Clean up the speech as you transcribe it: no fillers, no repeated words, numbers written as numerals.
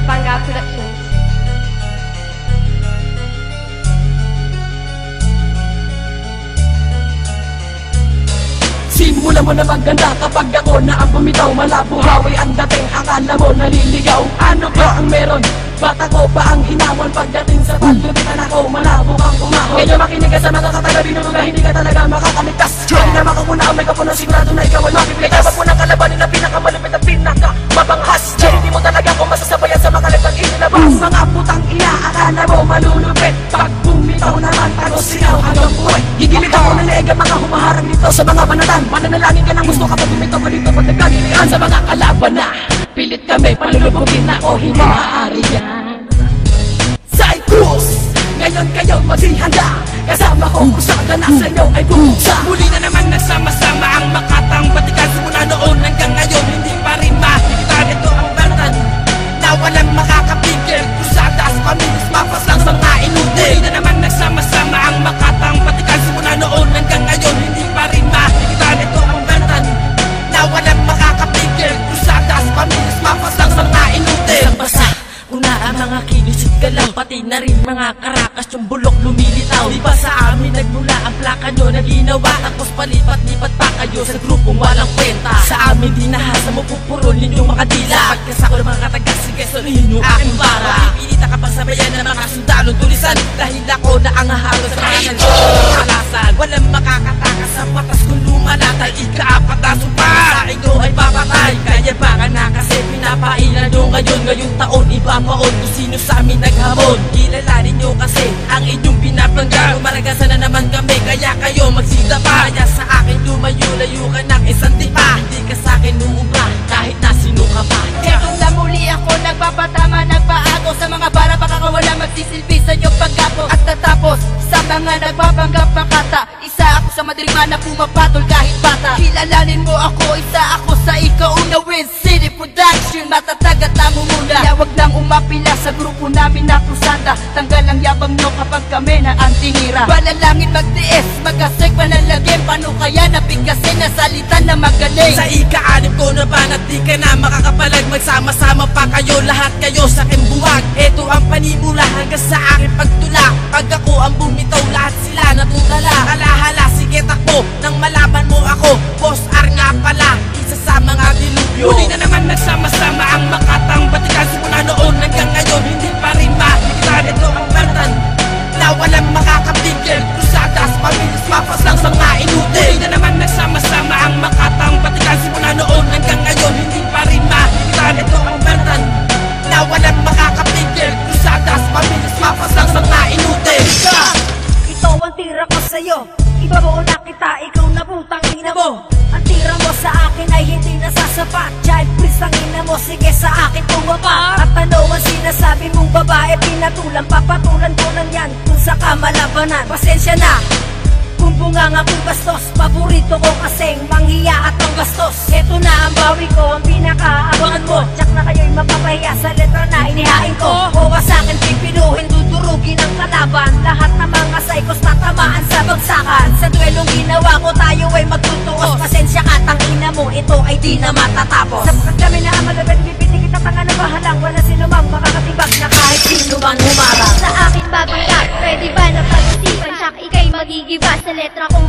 Kapanga Productions. Simula mo na maganda kapag ako na ang bumitaw. Malabo hawi ang dating, akala mo naliligaw. Ano ba ang meron? Bata ko ba ang hinamon? Pagdating sa paglubitan ako, malabo kang umahon. Ngayon makinig ka sa mga katagabi ng mga hindi ka talaga makakaligtas. Hindi na makakuna ang may kapunan, sigurado na ikaw ay mapipitas. Kaya mo ng kalabanin na pinakamalupit at pinakamabanghas. Hindi mo talaga kung masasabayan sa makalipang inilabas. Mga putang ina, akala mo malulupit. Pag bumitaw naman, tago sigaw hanggang buhay. Gigilit ako ng leeg ang mga humaharang dito sa mga banatan. Mananalangin ka ng gusto kapag bumitaw ka dito pag nagkagilian sa mga kalaban na pilit kami, palulubugin na o hindi maaari yan. Cycles, ngayon kayo maghihanda. Kasama ko kusada na sa inyo ay bumuksa. Muli na naman nagsama-sama ang Makatang Batikan. Simula noon hanggang ngayon, hindi pa rin mahigitan. Ito ang bertan na walang makakapigil. Krusadas, pamilis, mapas lang sa mga inutil. Muli na naman nagsama-sama ang Makatang Batikan. Simula noon hanggang ngayon, hindi pa rin mahigitan. Ito ang bertan na walang makakapigil. Krusadas, pamilis, mapas lang sa mga inutil. Basa una ang mga kinis at galaw, pati na rin mga karakas, yung bulok lumilitaw. Di ba sa amin nagmula ang plaka nyo na ginawa? Tapos palipat-lipat pa kayo sa grupong walang kwenta. Sa amin di nahasa mo pupurol ninyong mga dila. Pagkasako ng mga tagas, sige salihin nyo aking bara. Pipilita kapag sabayan ng mga sundalong tulisan. Dahil ako na ang hahalo sa mga kalasan. Walang makakatakas sa patas kung lumalatal. Ika-apat na sumpa sa inyo ay papatay. Kaya baka na kasi pinapailan nyo ngayon. Ngayong taon iba paon kung sino sa amin naghamon. Kilalanin nyo kasi ang inyong pinapangga. Maragasan na naman kami kaya kayo magsida pa. Kaya sa akin lumayo-layo ka ng isang tipa. Hindi ka sa akin uubra kahit na sino ka pa. Eto na muli ako nagpapatama, nagpaago sa mga bara baka wala magsisilbi sa inyong pagkapo. At natapos sa mga nagpapanggap makata. Isa ako sa madirigma na pumapatol kahit bata. Kilalanin mo ako, isa ako sa ikaw na Win City Production. Matatag at namumula, kaya wag lang umapila sa grupo namin na krusada. Tanggal ang yabang nyo kapag kami na ang tinira. Balalangin magtiis, magkasig panalagin. Paano kaya nabigkasin na salita na magaling? Sa ika-anim ko na ba na di ka na makakapalag. Magsama-sama pa kayo, lahat kayo sa aking buwag. Ito ang panimula hanggang sa aking pagtula. Pag ako ang bumitaw, lahat sila natutala. Halahala, sige takbo, nang malaban mo ako. Boss R nga pala, isa sa mga dilubyo. Muli na naman nagsama-sama ang Makatang Batikan. Simula noon hanggang ngayon, hindi pa rin mahigitan. Ito ang bertan na walang makakapigil. Krusadas, pamilis, mapas lang sa mga inutil. Muli na naman nagsama-sama ang Makatang Batikan. Simula noon hanggang ngayon, hindi pa rin mahigitan. Ito ang bertan na walang makakapigil. Krusadas, pamilis, mapas lang sa mga inutil. Ito ang tira ko sa'yo, ibabaw na kita, ikaw na putang ina mo. Ang tira mo sa akin ay hindi nasasapat. Child please ang ina mo, sige sa akin tumapa. At ano ang sinasabi mong babae, pinatulang, papatulan ko lang yan kung sa kamalabanan. Pasensya na kung bunganga kong bastos, paborito ko kasing manghiya at ang bastos. Ito na ang bawi ko, ang pinakaabangan mo. Tsak na kayo'y mapapahiya sa letra na inihain ko. Bawa sa akin pipinuhin, dudurugin ang kalaban. Lahat ng mga psychos tatamaan sa bagsakan. Sa duelong ginawa ko tayo ay magtutuos. Pasensya ka, tangina mo, ito ay di na matatapos. Sapagkat kami na ang malabed, bibiti kita tanga na bahalang. Wala sino mang makakatibag na kahit sino man humarang. Sa akin babangga, pwede ba na pag-isipan? Tsak ika'y magigiba sa letra kong